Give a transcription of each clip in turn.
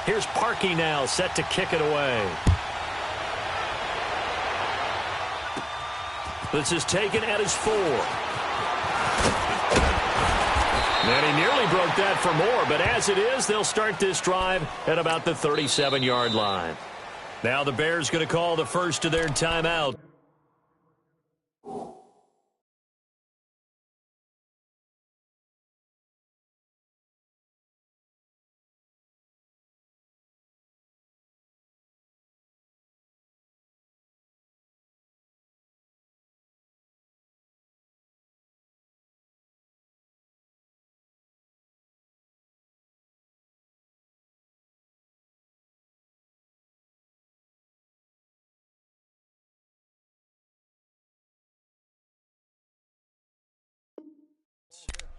Here's Parkey now, set to kick it away. This is taken at his 4. And he nearly broke that for more, but as it is, they'll start this drive at about the 37-yard line. Now the Bears going to call the first of their timeout.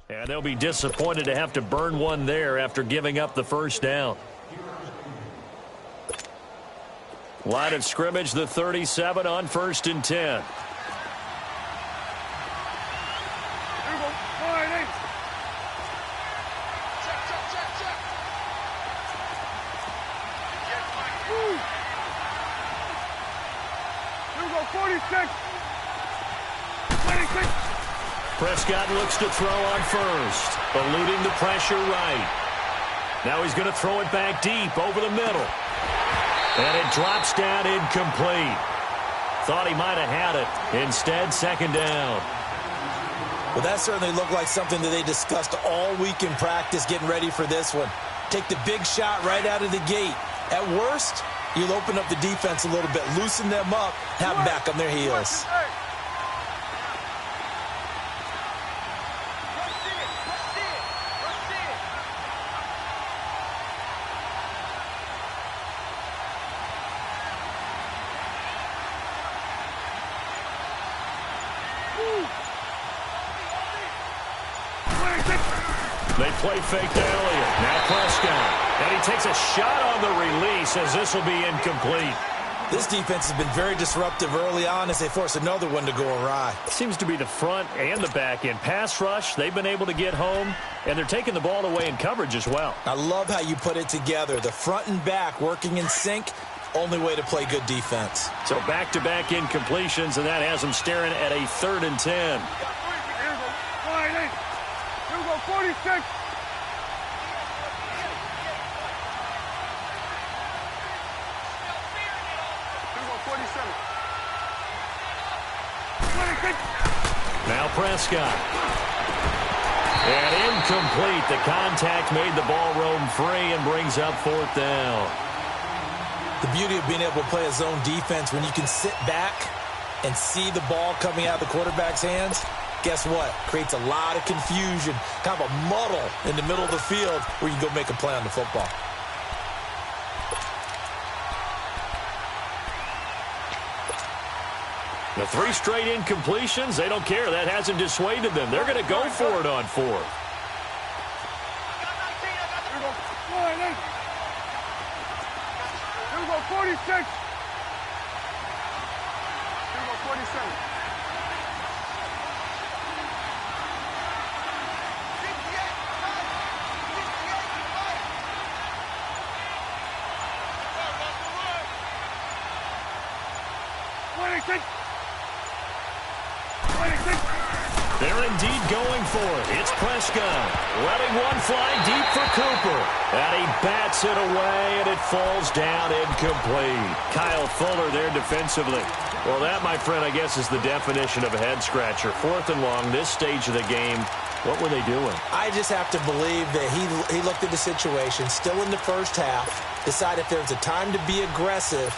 And they'll be disappointed to have to burn one there after giving up the first down. Line of scrimmage, the 37 on 1st and 10. Prescott looks to throw on first, eluding the pressure right. Now he's going to throw it back deep over the middle. And it drops down incomplete. Thought he might have had it. Instead, second down. Well, that certainly looked like something that they discussed all week in practice getting ready for this one. Take the big shot right out of the gate. At worst, you'll open up the defense a little bit, loosen them up, have them back on their heels. They play fake to Elliott. Now Prescott. And he takes a shot on the release as this will be incomplete. This defense has been very disruptive early on as they force another one to go awry. Seems to be the front and the back end. Pass rush, they've been able to get home, and they're taking the ball away in coverage as well. I love how you put it together. The front and back working in sync, only way to play good defense. So back-to-back incompletions, and that has them staring at a 3rd and 10. 46. Here we go, 47. 26. Now Prescott. And incomplete. The contact made the ball roam free and brings up 4th down. The beauty of being able to play a zone defense when you can sit back and see the ball coming out of the quarterback's hands. Guess what? Creates a lot of confusion, kind of a muddle in the middle of the field where you can go make a play on the football. The 3 straight incompletions, they don't care. That hasn't dissuaded them. They're going to go for it on 4th. Here we go, 46. Here we go, 47. They're indeed going for it. It's Prescott. Letting one fly deep for Cooper. And he bats it away, and it falls down incomplete. Kyle Fuller there defensively. Well, that, my friend, I guess is the definition of a head-scratcher. 4th and long, this stage of the game. What were they doing? I just have to believe that he looked at the situation, still in the first half, decided if there was a time to be aggressive,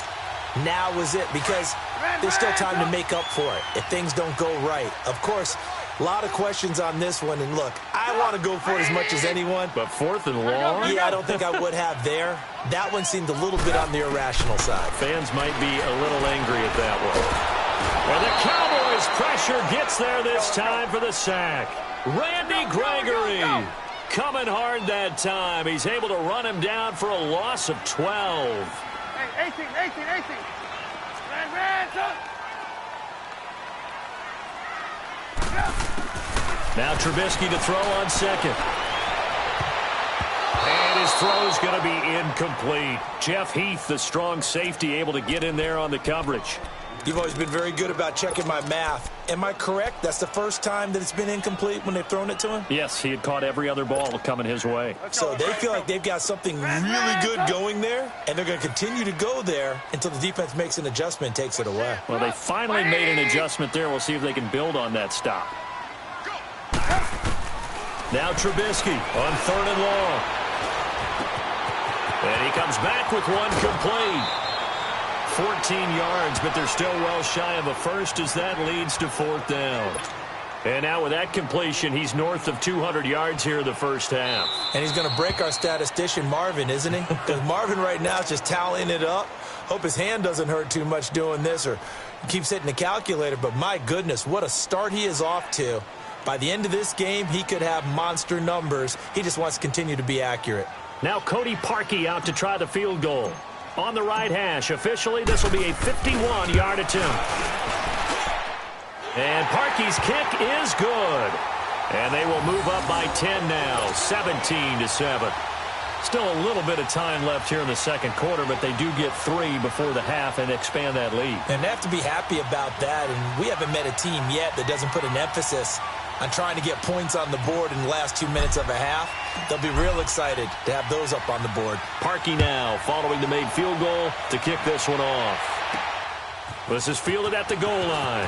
now was it, because there's still time to make up for it if things don't go right. Of course, a lot of questions on this one, and look, I want to go for it as much as anyone. But 4th and long? Yeah, I don't think I would have there. That one seemed a little bit on the irrational side. Fans might be a little angry at that one. Well, the Cowboys' pressure gets there this time for the sack. Randy Gregory coming hard that time. He's able to run him down for a loss of 12. Hey, 18. Now Trubisky to throw on 2nd. And And his throw is going to be incomplete. Jeff Heath, the strong safety, able to get in there on the coverage. You've always been very good about checking my math. Am I correct? That's the first time that it's been incomplete when they've thrown it to him? Yes, he had caught every other ball coming his way. So they feel like they've got something really good going there, and they're going to continue to go there until the defense makes an adjustment and takes it away. Well, they finally made an adjustment there. We'll see if they can build on that stop. Now Trubisky on 3rd and long. And he comes back with one complete. 14 yards, but they're still well shy of a first as that leads to 4th down. And now with that completion, he's north of 200 yards here in the first half. And he's going to break our statistician Marvin, isn't he? Because Marvin right now is just tallying it up. Hope his hand doesn't hurt too much doing this or keeps hitting the calculator. But my goodness, what a start he is off to. By the end of this game, he could have monster numbers. He just wants to continue to be accurate. Now Cody Parkey out to try the field goal. On the right hash, officially, this will be a 51-yard attempt. And Parkey's kick is good. And they will move up by 10 now, 17-7. Still a little bit of time left here in the second quarter, but they do get 3 before the half and expand that lead. And they have to be happy about that. And we haven't met a team yet that doesn't put an emphasis on trying to get points on the board in the last 2 minutes of a half. They'll be real excited to have those up on the board. Parkey now following the made field goal to kick this one off. This is fielded at the goal line.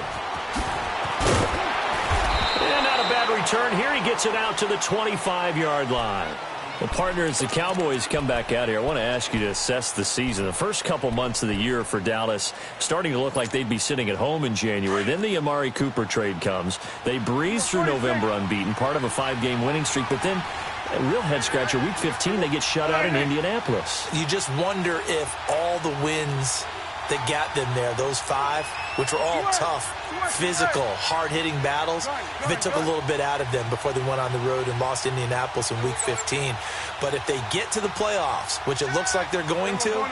And not a bad return here. He gets it out to the 25-yard line. Well, partner, as the Cowboys come back out here, I want to ask you to assess the season. The first couple months of the year for Dallas starting to look like they'd be sitting at home in January. Then the Amari Cooper trade comes. They breeze through November unbeaten, part of a 5-game winning streak. But then, a real head-scratcher, Week 15, they get shut out in Indianapolis. You just wonder if all the wins that got them there, those 5, which were all tough, physical, hard-hitting battles, if it took a little bit out of them before they went on the road and lost Indianapolis in Week 15. But if they get to the playoffs, which it looks like they're going to,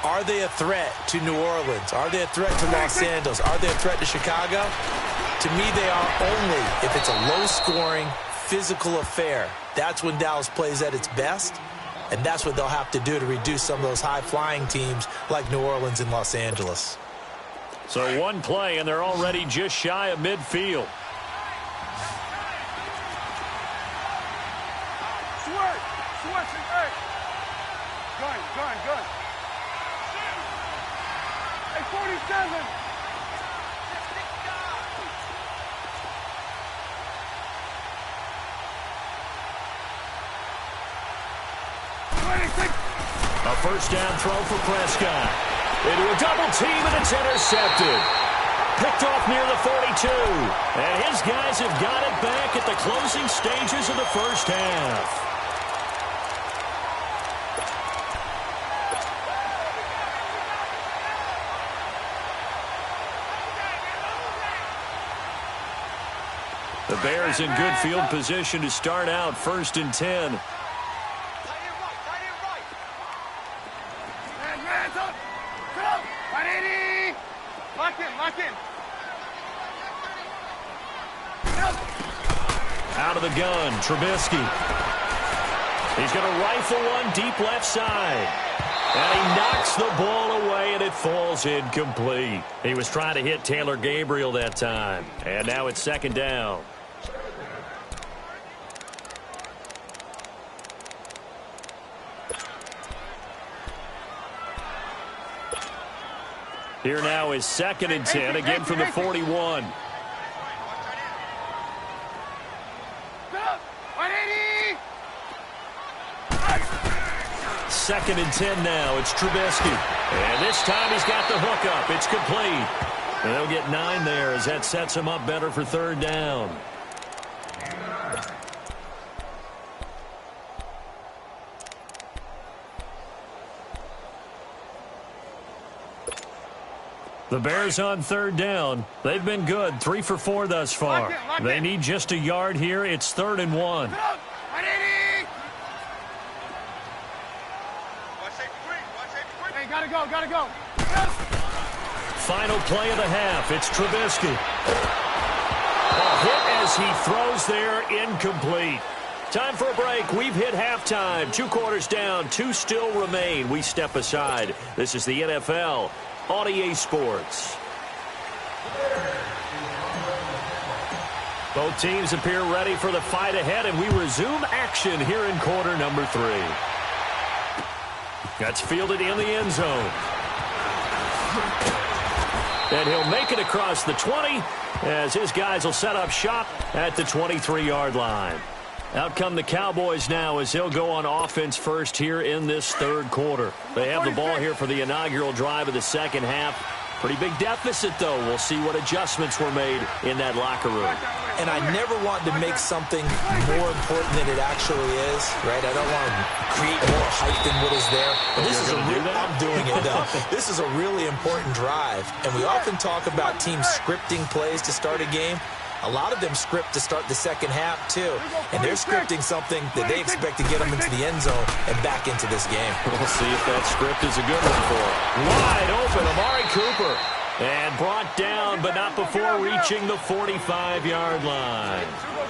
are they a threat to New Orleans? Are they a threat to Los Angeles? Are they a threat to Chicago? To me, they are only if it's a low-scoring, physical affair. That's when Dallas plays at its best. And that's what they'll have to do to reduce some of those high-flying teams like New Orleans and Los Angeles. So one play, and they're already just shy of midfield. Switch, hey. Gun. Hey, 47. A first down throw for Prescott. Into a double team, and it's intercepted. Picked off near the 42. And his guys have got it back at the closing stages of the first half. The Bears in good field position to start out 1st and 10. Lock in. Out of the gun, Trubisky. He's going to rifle one deep left side. And he knocks the ball away, and it falls incomplete. He was trying to hit Taylor Gabriel that time. And now it's 2nd down. Here now is 2nd and 10, again from the 41. Second and 10 now. It's Trubisky. And this time he's got the hook up. It's complete. And they'll get 9 there as that sets him up better for 3rd down. The Bears on 3rd down. They've been good. 3 for 4 thus far. They need just a yard here. It's 3rd and 1. Gotta go. Final play of the half. It's Trubisky. A hit as he throws there, incomplete. Time for a break. We've hit halftime. 2 quarters down. 2 still remain. We step aside. This is the NFL on EA Sports. Both teams appear ready for the fight ahead, and we resume action here in quarter number 3. That's fielded in the end zone. And he'll make it across the 20 as his guys will set up shop at the 23-yard line. Out come the Cowboys now as he'll go on offense first here in this third quarter. They have the ball here for the inaugural drive of the second half. Pretty big deficit, though. We'll see what adjustments were made in that locker room. And I never want to make something more important than it actually is, right? I don't want to create more hype than what is there. But this is I'm doing it, though. This is a really important drive. And we often talk about teams scripting plays to start a game. A lot of them script to start the second half, too. And they're scripting something that they expect to get them into the end zone and back into this game. We'll see if that script is a good one for him. Wide open, Amari Cooper. And brought down, but not before reaching the 45-yard line.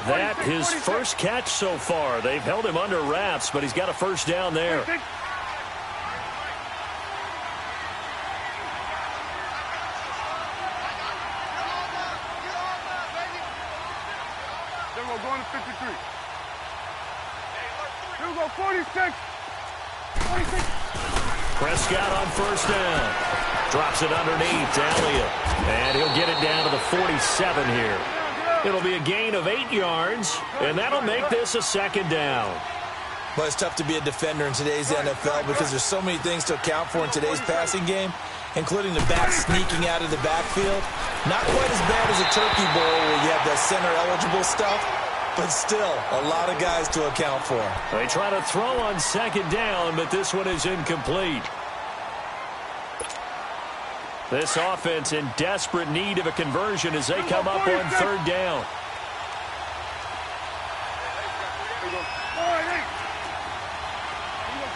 That his first catch so far. They've held him under wraps, but he's got a first down there. Going to 53. Here we go, 46. 46. Prescott on first down. Drops it underneath to Elliott. And he'll get it down to the 47 here. It'll be a gain of 8 yards, and that'll make this a second down. But it's tough to be a defender in today's NFL because there's so many things to account for in today's passing game, including the back sneaking out of the backfield. Not quite as bad as a turkey bowl where you have the center-eligible stuff, but still a lot of guys to account for. They try to throw on second down, but this one is incomplete. This offense in desperate need of a conversion as they come up on third down. Here we go.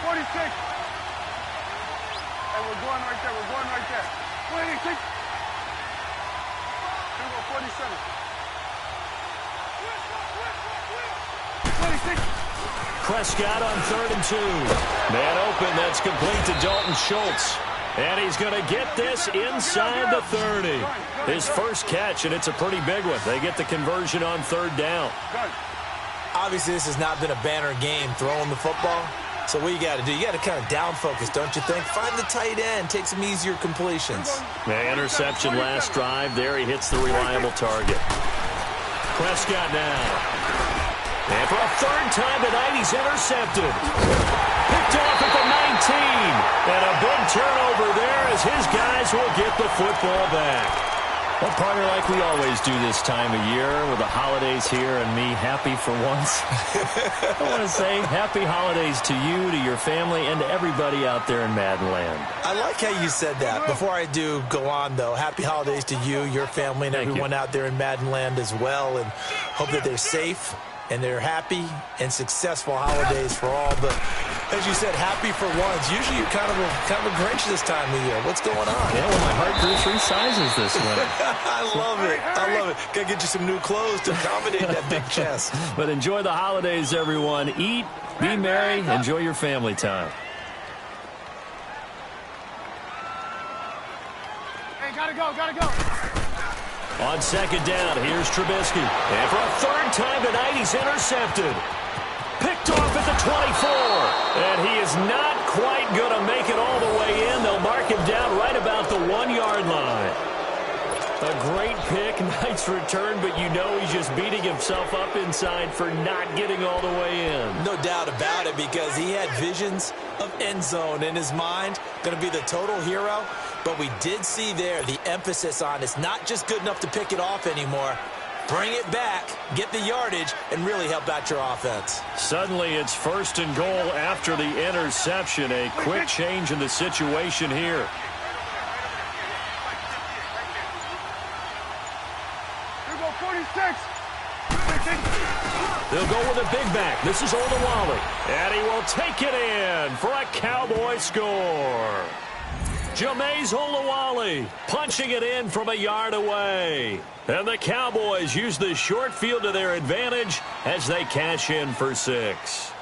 46. Hey, we're going right there. We're going right there. 46. Here we go, 47. 26. Prescott on 3rd and 2. Man open, that's complete to Dalton Schultz. And he's going to get this inside the 30. His first catch, and it's a pretty big one. They get the conversion on third down. Obviously, this has not been a banner game throwing the football. So what you got to do, you got to kind of down focus, don't you think? Find the tight end, take some easier completions. The interception last drive. There he hits the reliable target. Prescott now. And for a third time tonight, he's intercepted. Picked off at the 19. And a big turnover there as his guys will get the football back. Well, partner, like we always do this time of year with the holidays here and me happy for once. I want to say happy holidays to you, to your family, and to everybody out there in Madden Land. I like how you said that. Before I do go on, though, happy holidays to you, your family, and everyone out there in Madden Land as well. And hope that they're safe and they're happy and successful holidays for all. But as you said, happy for once. Usually you're kind of a Grinch this time of year. What's going on? Yeah, well, my heart grew 3 sizes this winter. I love it. I love it. Got to get you some new clothes to accommodate that big chest. But enjoy the holidays, everyone. Eat, be merry, enjoy your family time. Hey, gotta go, gotta go. On second down, here's Trubisky. And for a third time tonight, he's intercepted. Picked off at the 24. And he is not quite going to make it all the way in. They'll mark him down right about the 1-yard line. A great pick, nice return, but you know he's just beating himself up inside for not getting all the way in. No doubt about it, because he had visions of end zone in his mind. Going to be the total hero. But we did see there the emphasis on it's not just good enough to pick it off anymore. Bring it back, get the yardage, and really help out your offense. Suddenly it's 1st and goal after the interception. A quick change in the situation here. Here we go, 46. They'll go with a big back. This is Olawale. And he will take it in for a Cowboy score. Jameis Olawale punching it in from a yard away. And the Cowboys use the short field to their advantage as they cash in for 6.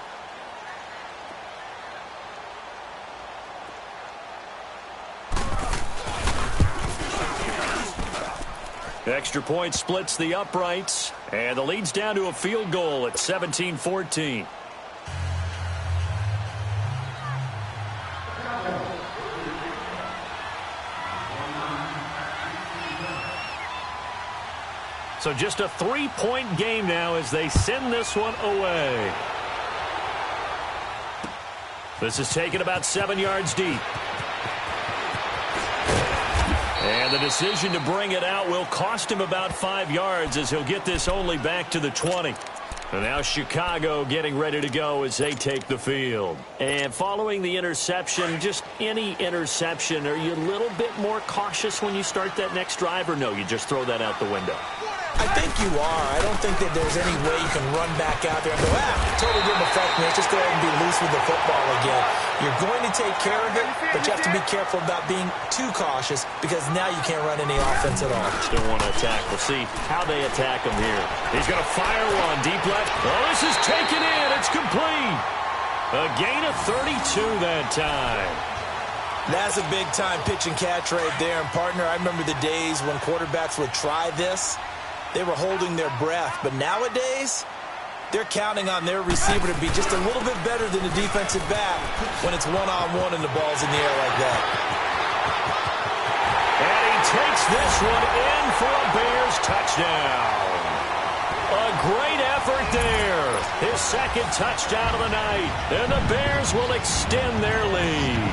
Extra point splits the uprights, and the lead's down to a field goal at 17-14. So just a 3-point game now as they send this one away. This is taken about 7 yards deep. And the decision to bring it out will cost him about 5 yards as he'll get this only back to the 20. And now Chicago getting ready to go as they take the field. And following the interception, just any interception, are you a little bit more cautious when you start that next drive, or no, you just throw that out the window? I think you are. I don't think that there's any way you can run back out there and go, totally didn't affect me. Let's just go ahead and be loose with the football again. You're going to take care of it, but you have to be careful about being too cautious because now you can't run any offense at all. Still want to attack. We'll see how they attack him here. He's going to fire one deep left. Oh, this is taken in. It's complete. A gain of 32 that time. That's a big-time pitch and catch right there. And, partner, I remember the days when quarterbacks would try this. They were holding their breath. But nowadays, they're counting on their receiver to be just a little bit better than the defensive back when it's one-on-one and the ball's in the air like that. And he takes this one in for a Bears touchdown. A great effort there. His second touchdown of the night. And the Bears will extend their lead.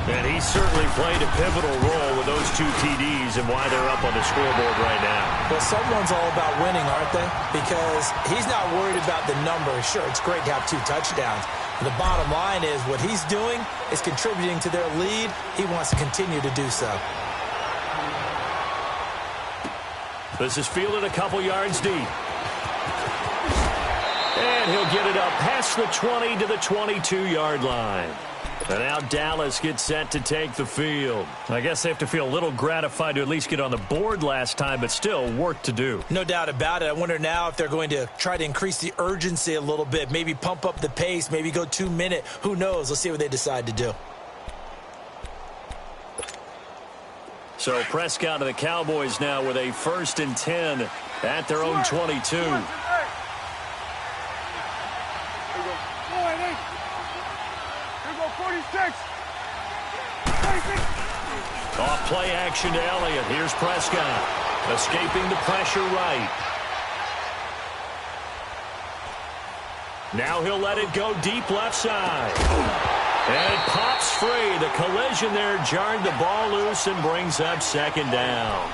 And he certainly played a pivotal role with those 2 TDs and why they're up on the scoreboard right now. Well, someone's all about winning, aren't they? Because he's not worried about the number. Sure, it's great to have 2 touchdowns. But the bottom line is what he's doing is contributing to their lead. He wants to continue to do so. This is fielded a couple yards deep. And he'll get it up past the 20 to the 22-yard line. And now Dallas gets set to take the field. I guess they have to feel a little gratified to at least get on the board last time, but still work to do. No doubt about it. I wonder now if they're going to try to increase the urgency a little bit, maybe pump up the pace, maybe go 2-minute. Who knows? Let's see what they decide to do. So Prescott and the Cowboys now with a 1st and 10 at their own 22. Off play action to Elliott. Here's Prescott. Escaping the pressure right. Now he'll let it go deep left side. And it pops free. The collision there jarred the ball loose and brings up 2nd down.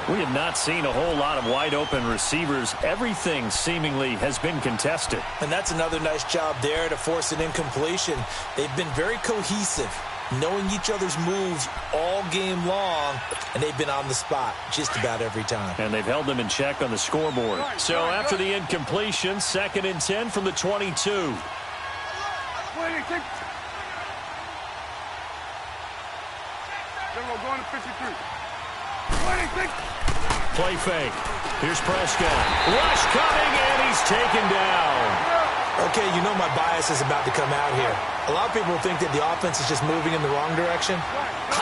We have not seen a whole lot of wide open receivers. Everything seemingly has been contested. And that's another nice job there to force an incompletion. They've been very cohesive, knowing each other's moves all game long, and they've been on the spot just about every time. And they've held them in check on the scoreboard. So after the incompletion, 2nd and 10 from the 22. Going to 53. Play fake. Here's Prescott. Rush coming, and he's taken down. Okay, you know my bias is about to come out here. A lot of people think that the offense is just moving in the wrong direction.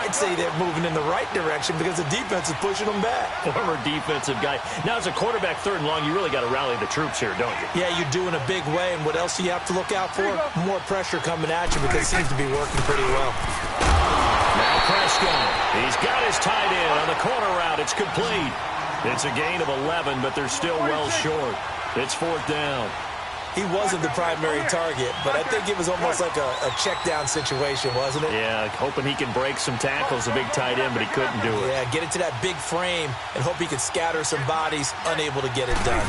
I'd say they're moving in the right direction because the defense is pushing them back. Former defensive guy. Now, as a quarterback 3rd and long, you really got to rally the troops here, don't you? Yeah, you do in a big way. And what else do you have to look out for? More pressure coming at you because it seems to be working pretty well. Now Prescott. He's got his tight end on the corner route. It's complete. It's a gain of 11, but they're still well short. It's 4th down. He wasn't the primary target, but I think it was almost like a check-down situation, wasn't it? Yeah, hoping he can break some tackles, a big tight end, but he couldn't do it. Yeah, get it to that big frame and hope he can scatter some bodies, unable to get it done.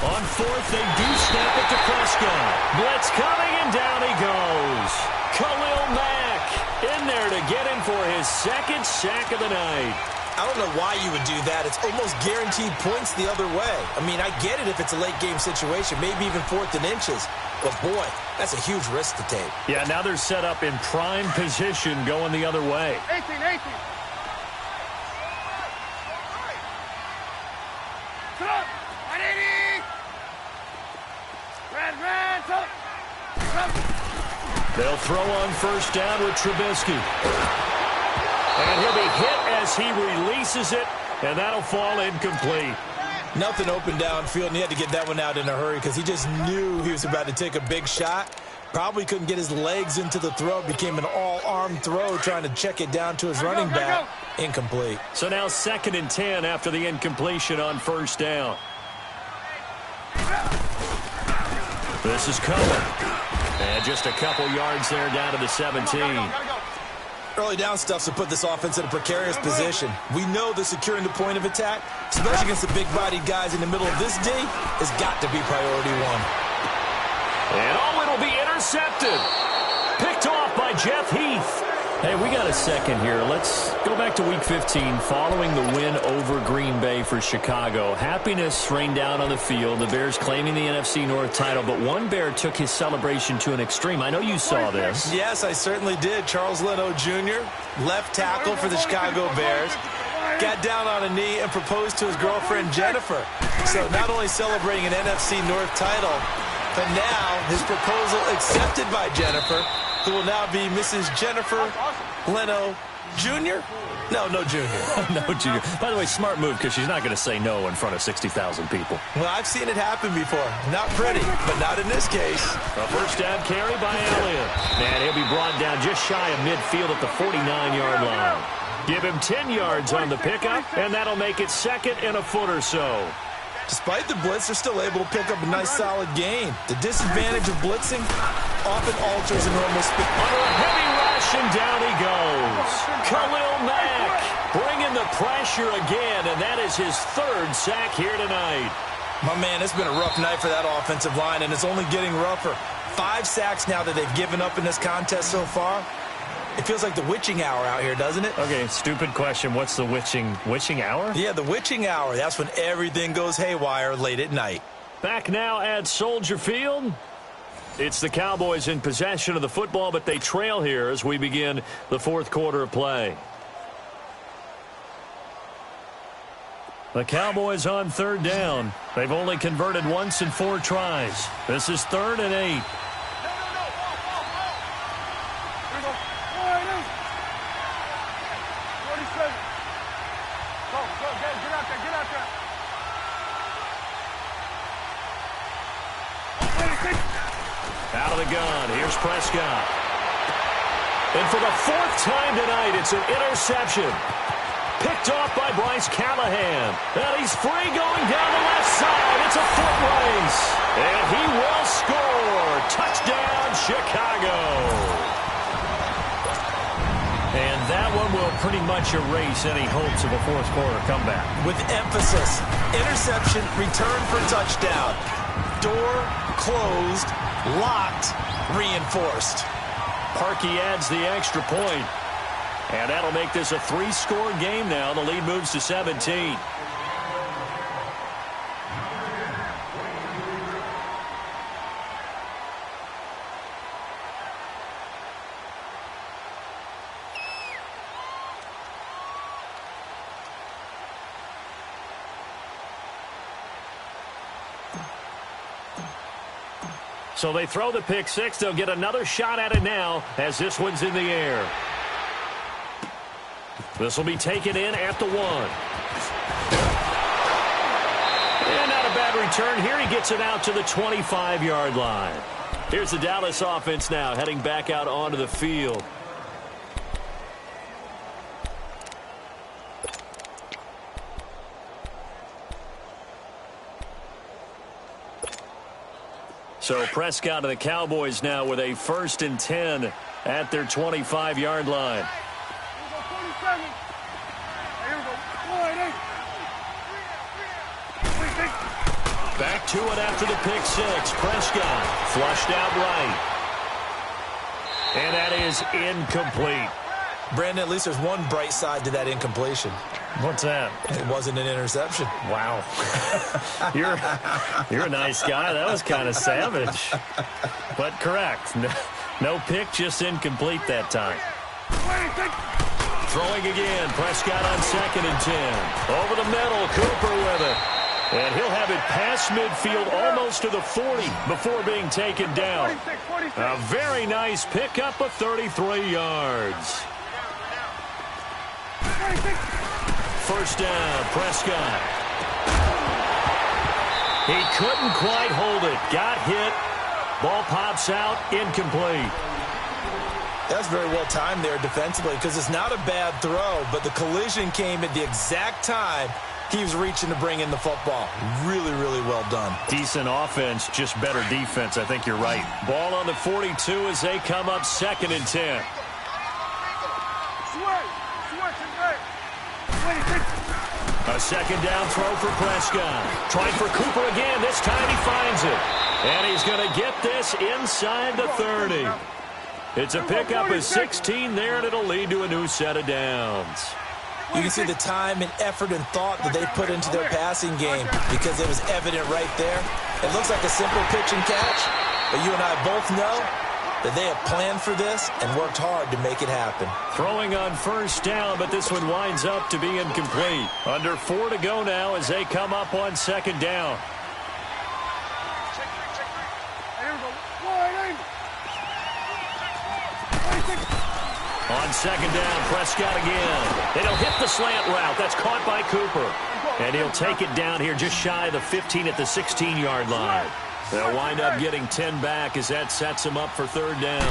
On 4th, they do snap it to Prescott. Blitz coming, and down he goes. Khalil Mack in there to get him for his 2nd sack of the night. I don't know why you would do that. It's almost guaranteed points the other way. I mean, I get it if it's a late-game situation, maybe even 4th and inches. But, boy, that's a huge risk to take. Yeah, now they're set up in prime position going the other way. 18. Sit up. 180. Red, top. They'll throw on first down with Trubisky. And he'll be hit as he releases it, and that'll fall incomplete. Nothing open downfield, and he had to get that one out in a hurry because he just knew he was about to take a big shot. Probably couldn't get his legs into the throw. Became an all-arm throw trying to check it down to his running back. Incomplete. So now 2nd and 10 after the incompletion on first down. This is Cohen. And just a couple yards there down to the 17. Early down stuff to put this offense in a precarious position. We know that securing the point of attack, especially against the big-bodied guys in the middle of this D, has got to be priority one. And it'll be intercepted. Picked off by Jeff Heath. Hey, we got a second here. Let's go back to Week 15 following the win over Green Bay for Chicago. Happiness rained down on the field. The Bears claiming the NFC North title, but one Bear took his celebration to an extreme. I know you saw this. Yes, I certainly did. Charles Leno Jr., left tackle for the Chicago Bears, got down on a knee and proposed to his girlfriend Jennifer. So not only celebrating an NFC North title, but now his proposal accepted by Jennifer, who will now be Mrs. Jennifer Leno Jr.? No Junior. No Junior. By the way, smart move because she's not going to say no in front of 60,000 people. Well, I've seen it happen before. Not pretty, but not in this case. A first down carry by Elliott. And he'll be brought down just shy of midfield at the 49-yard line. Give him 10 yards on the pickup, and that'll make it 2nd and a foot or so. Despite the blitz, they're still able to pick up a nice, solid gain. The disadvantage of blitzing often alters a normal speed. Under a heavy rush, and down he goes. Khalil Mack bringing the pressure again, and that is his 3rd sack here tonight. My man, it's been a rough night for that offensive line, and it's only getting rougher. 5 sacks now that they've given up in this contest so far. It feels like the witching hour out here, doesn't it? Okay, stupid question. What's the witching hour? Yeah, the witching hour. That's when everything goes haywire late at night. Back now at Soldier Field. It's the Cowboys in possession of the football, but they trail here as we begin the 4th quarter of play. The Cowboys on 3rd down. They've only converted once in 4 tries. This is 3rd and 8. Out of the gun, here's Prescott. And for the 4th time tonight, it's an interception. Picked off by Bryce Callahan. And he's free going down the left side. It's a foot race. And he will score. Touchdown, Chicago. And that one will pretty much erase any hopes of a 4th quarter comeback. With emphasis, interception, return for touchdown. Door closed, locked, reinforced. Parkey adds the extra point. And that'll make this a 3-score game now. The lead moves to 17. So they throw the pick 6. They'll get another shot at it now as this one's in the air. This will be taken in at the 1. And not a bad return here. He gets it out to the 25-yard line. Here's the Dallas offense now heading back out onto the field. So Prescott and the Cowboys now with a 1st and 10 at their 25-yard line. Back to it after the pick 6. Prescott flushed out right. And that is incomplete. Brandon, at least there's one bright side to that incompletion. What's that? It wasn't an interception. Wow. You're a nice guy. That was kind of savage. But correct. No pick, just incomplete that time. Throwing again. Prescott on 2nd and 10. Over the middle, Cooper with it. And he'll have it past midfield almost to the 40 before being taken down. A very nice pickup of 33 yards. First down, Prescott. He couldn't quite hold it. Got hit. Ball pops out, incomplete. That's very well timed there defensively because it's not a bad throw, but the collision came at the exact time he was reaching to bring in the football. Really, really well done. Decent offense, just better defense. I think you're right. Ball on the 42 as they come up 2nd and 10. A second down throw for Prescott. Trying for Cooper again. This time he finds it. And he's going to get this inside the 30. It's a pickup of 16 there, and it'll lead to a new set of downs. You can see the time and effort and thought that they put into their passing game because it was evident right there. It looks like a simple pitch and catch, but you and I both know that they have planned for this and worked hard to make it happen. Throwing on first down, but this one winds up to be incomplete. Under 4 to go now as they come up on 2nd down. On 2nd down, Prescott again. They don't hit the slant route. That's caught by Cooper. And he'll take it down here just shy of the 15 at the 16-yard line. They'll wind up getting 10 back as that sets him up for 3rd down.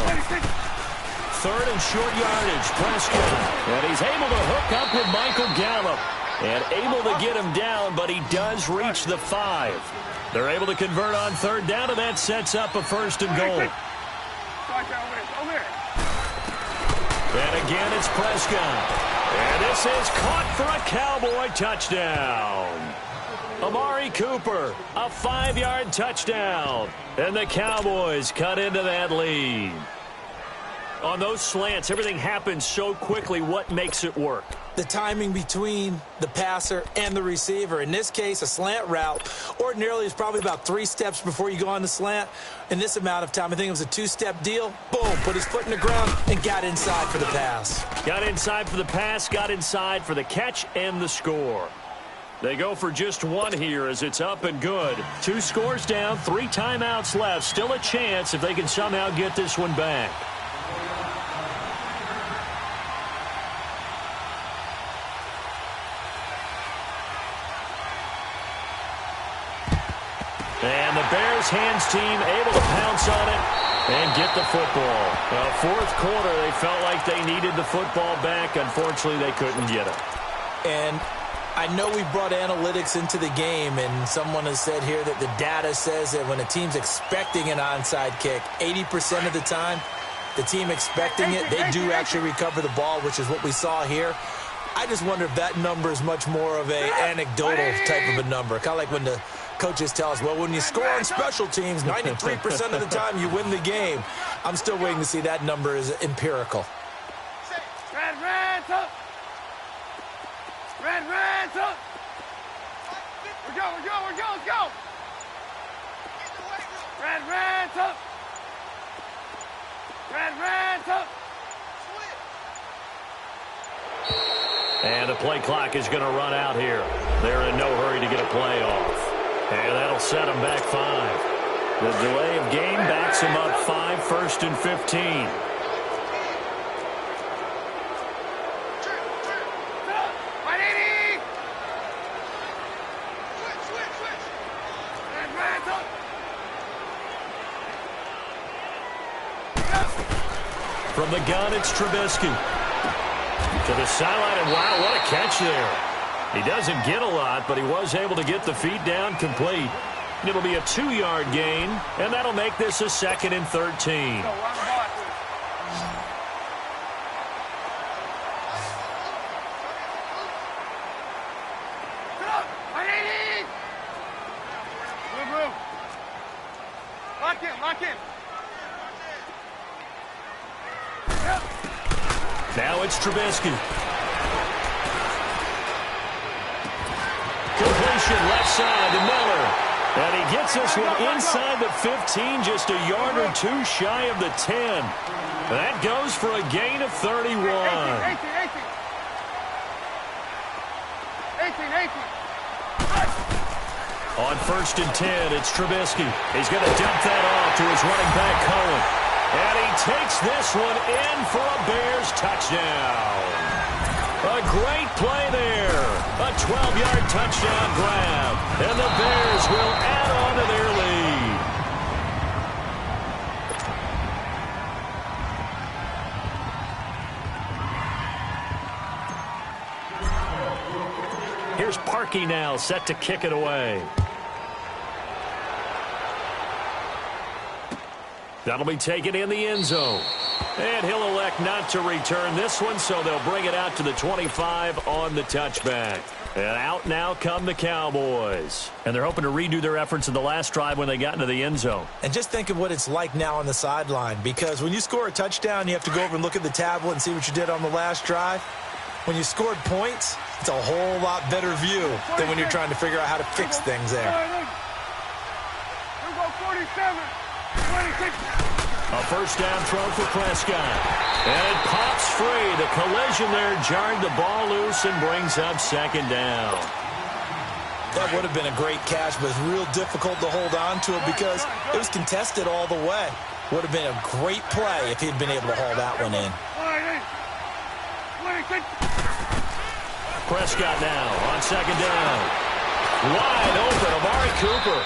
3rd and short yardage, Prescott. And he's able to hook up with Michael Gallup. And able to get him down, but he does reach the 5. They're able to convert on 3rd down, and that sets up a 1st and goal. And again, it's Prescott. And this is caught for a Cowboy touchdown. Amari Cooper, a 5-yard touchdown. And the Cowboys cut into that lead. On those slants, everything happens so quickly. What makes it work? The timing between the passer and the receiver. In this case, a slant route ordinarily is probably about 3 steps before you go on the slant. In this amount of time, I think it was a 2-step deal. Boom, put his foot in the ground and got inside for the pass. Got inside for the pass, got inside for the catch and the score. They go for just 1 here as it's up and good. 2 scores down, 3 timeouts left. Still a chance if they can somehow get this one back. And the Bears hands team able to pounce on it and get the football. 4th quarter, they felt like they needed the football back. Unfortunately, they couldn't get it. And I know we brought analytics into the game, and someone has said here that the data says that when a team's expecting an onside kick, 80% of the time, the team expecting it, they do actually recover the ball, which is what we saw here. I just wonder if that number is much more of an anecdotal type of a number. Kind of like when the coaches tell us, well, when you score on special teams, 93% of the time you win the game. I'm still waiting to see that number is empirical. Red, up. Red, up. We're go, let's go. Red, up. Red, up. And the play clock is going to run out here. They're in no hurry to get a play off. And that'll set them back 5. The delay of game backs them up 5, 1st and 15. From the gun, it's Trubisky. To the sideline, and wow, what a catch there. He doesn't get a lot, but he was able to get the feet down complete. It'll be a 2-yard gain, and that'll make this a 2nd and 13. Lock in. Now it's Trubisky. Motion left side to Miller. And he gets this one inside the 15, just a yard or two shy of the 10. That goes for a gain of 31. 18. On 1st and 10, it's Trubisky. He's going to dump that off to his running back, Cohen. And he takes this one in for a Bears touchdown. A great play there. A 12-yard touchdown grab. And the Bears will add on to their lead. Here's Parkey now, set to kick it away. That'll be taken in the end zone. And he'll elect not to return this one, so they'll bring it out to the 25 on the touchback. And out now come the Cowboys. And they're hoping to redo their efforts in the last drive when they got into the end zone. And just think of what it's like now on the sideline, because when you score a touchdown, you have to go over and look at the tablet and see what you did on the last drive. When you scored points, it's a whole lot better view than when you're trying to figure out how to fix things there. Here we go, 47. 26. A first down throw for Prescott. And it pops free. The collision there jarred the ball loose and brings up 2nd down. That would have been a great catch, but it's real difficult to hold on to it because it was contested all the way. Would have been a great play if he'd been able to haul that one in. 26. Prescott now on 2nd down. Wide open, Amari Cooper.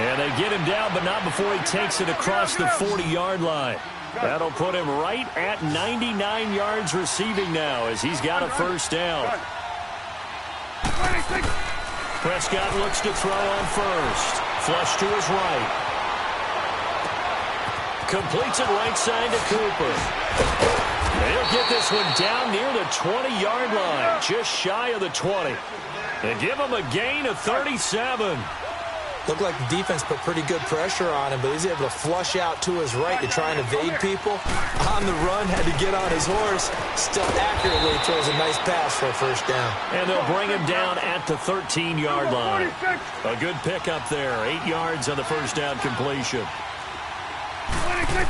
And they get him down, but not before he takes it across the 40-yard line. That'll put him right at 99 yards receiving now as he's got a first down. 26. Prescott looks to throw on first. Flush to his right. Completes it right side to Cooper. They'll get this one down near the 20-yard line, just shy of the 20. They give him a gain of 37. Looked like the defense put pretty good pressure on him, but he's able to flush out to his right to try and evade people. On the run, had to get on his horse. Still accurately throws a nice pass for a first down. And they'll bring him down at the 13-yard line. A good pickup there. 8 yards on the first down completion. 26.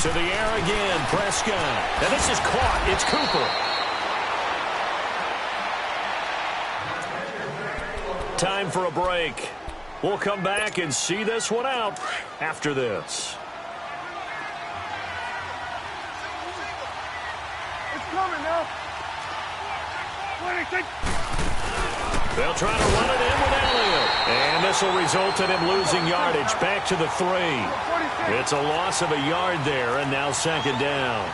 To the air again, Prescott. And this is caught. It's Cooper. Time for a break. We'll come back and see this one out after this. It's coming now. 26. They'll try to run it in with Elliott. And this will result in him losing yardage back to the 3. It's a loss of a yard there, and now 2nd down.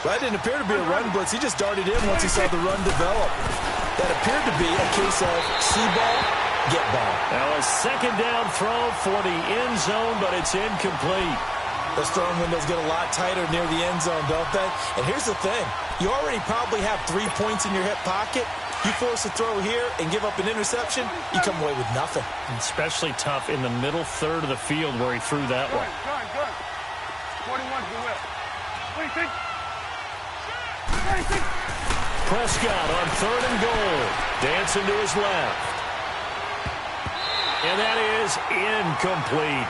That didn't appear to be a run blitz. He just darted in once he saw the run develop. That appeared to be a case of see ball, get ball. Now a 2nd down throw for the end zone, but it's incomplete. Those throwing windows get a lot tighter near the end zone, don't they? And here's the thing. You already probably have 3 points in your hip pocket. You force a throw here and give up an interception, you come away with nothing. Especially tough in the middle third of the field where he threw that one. Good. 41's the whip. 26. 26. Prescott on 3rd and goal. Dancing to his left. And that is incomplete.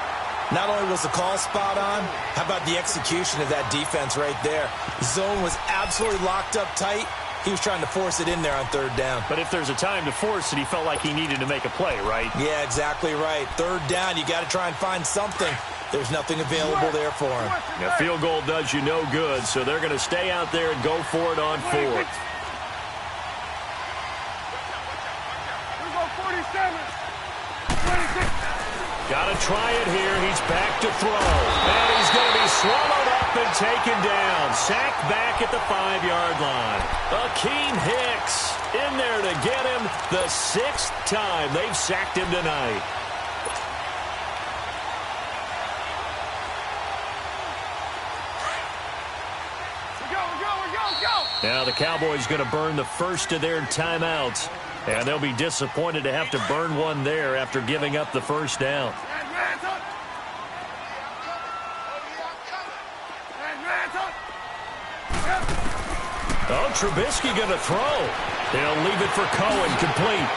Not only was the call spot on, how about the execution of that defense right there? Zone was absolutely locked up tight. He was trying to force it in there on 3rd down. But if there's a time to force it, he felt like he needed to make a play, right? Yeah, exactly right. 3rd down, you got to try and find something. There's nothing available there for him. A field goal does you no good, so they're going to stay out there and go for it on 4th. Here we go, 47. 26. Got to try it here. He's back to throw. And he's going to be swallowed up and taken down. Sacked back at the 5-yard line. Akeem Hicks in there to get him the 6th time they've sacked him tonight. Go. Now the Cowboys going to burn the first of their timeouts. And they'll be disappointed to have to burn one there after giving up the first down. Oh, Trubisky going to throw. They'll leave it for Cohen, complete.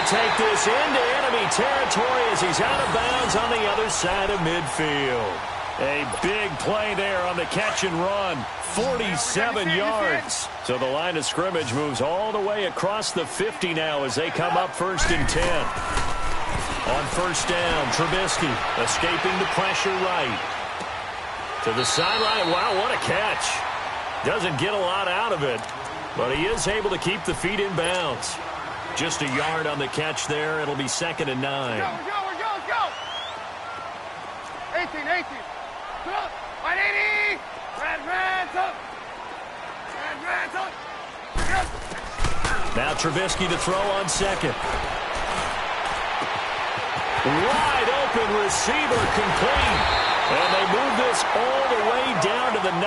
take this into enemy territory as he's out of bounds on the other side of midfield. A big play there on the catch and run. 47 yards. So the line of scrimmage moves all the way across the 50 now as they come up 1st and 10. On 1st down, Trubisky escaping the pressure right. To the sideline. Wow, what a catch. Doesn't get a lot out of it, but he is able to keep the feet in bounds. Just a yard on the catch there. It'll be 2nd and 9. Go. 18. Up. 180. Red, up. Red, up. Yes. Now Trubisky to throw on 2nd. Wide open receiver complete. And they move this all the way down to the 9.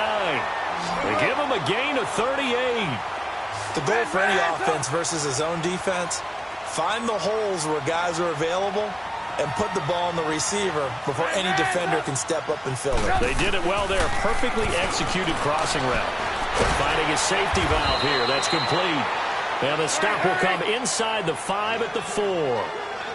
They give him a gain of 38. The goal for any offense versus his own defense, find the holes where guys are available and put the ball on the receiver before any defender can step up and fill it. They did it well there. Perfectly executed crossing route. Finding a safety valve here. That's complete. And the stop will come inside the 5 at the 4.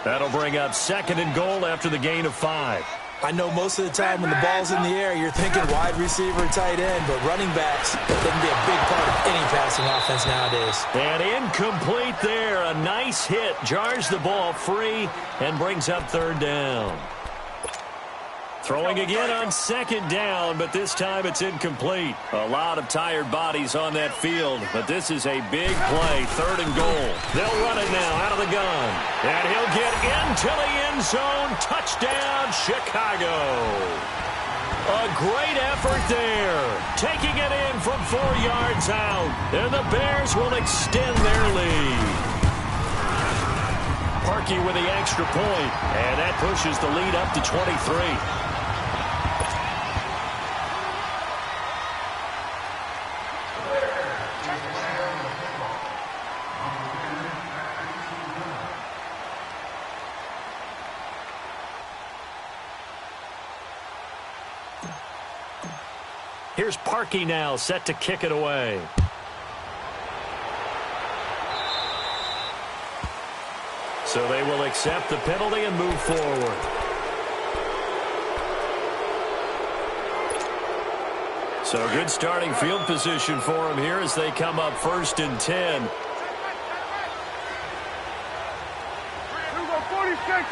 That'll bring up 2nd and goal after the gain of 5. I know most of the time when the ball's in the air, you're thinking wide receiver, tight end, but running backs can be a big part of any passing offense nowadays. And incomplete there. A nice hit. Jars the ball free and brings up 3rd down. Throwing again on 2nd down, but this time it's incomplete. A lot of tired bodies on that field, but this is a big play. 3rd and goal. They'll run it now out of the gun. And he'll get into the end zone. Touchdown, Chicago. A great effort there. Taking it in from 4 yards out. And the Bears will extend their lead. Parkey with the extra point. And that pushes the lead up to 23. Here's Parkey now, set to kick it away. So they will accept the penalty and move forward. So good starting field position for them here as they come up 1st and 10. Here we go, 46.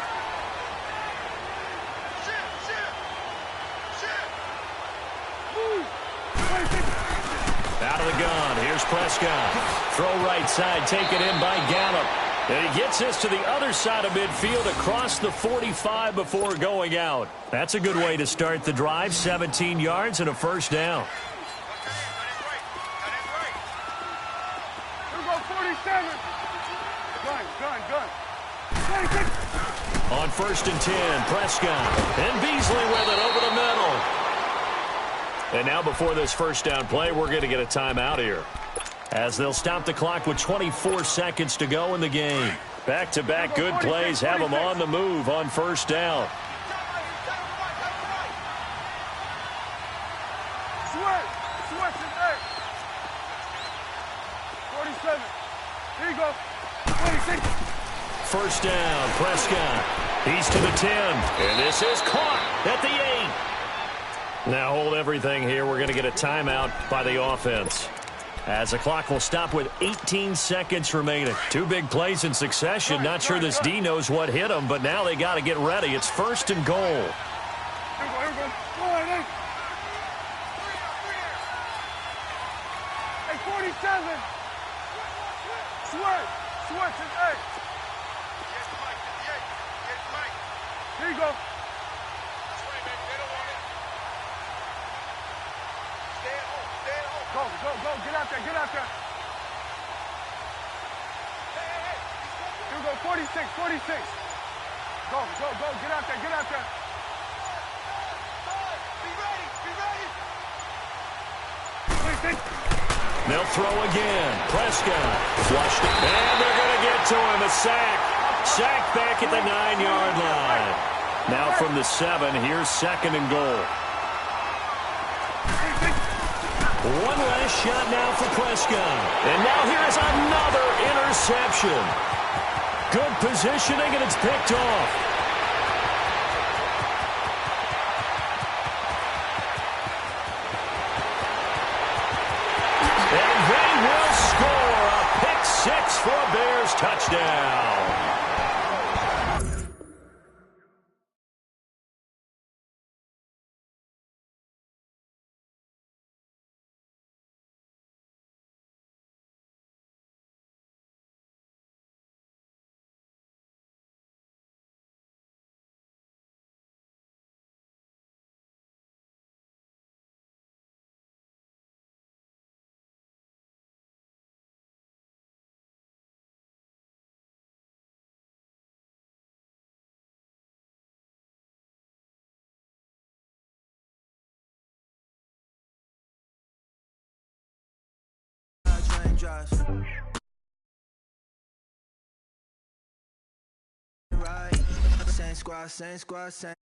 Out of the gun. Here's Prescott. Throw right side. Taken in by Gallup. And he gets this to the other side of midfield across the 45 before going out. That's a good way to start the drive. 17 yards and a 1st down. Here we go, 47. Gun. 26. On 1st and 10, Prescott. And Beasley with it over the middle. And now before this 1st down play, we're going to get a timeout here, as they'll stop the clock with 24 seconds to go in the game. Back-to-back good plays have them on the move on 1st down. Switch is 8. 47. Here you go. 26. 1st down, Prescott. He's to the 10. And this is caught at the 8. Now hold everything here. We're going to get a timeout by the offense, as the clock will stop with 18 seconds remaining. 2 big plays in succession. Not sure this D knows what hit him, but now they got to get ready. It's 1st and goal. Here we go. Hey, 47. Switch is 8. Here you go. Go. Get out there. Here we go, 46. Go. Get out there. Be ready. 26. They'll throw again. Prescott flushed it. And they're going to get to him. A sack. Sack back at the 9-yard line. Now from the 7, here's 2nd and goal. One last shot now for Prescott. And now here is another interception. Good positioning, and it's picked off. And they will score a pick six for a Bears touchdown. Same squad, same squad, same.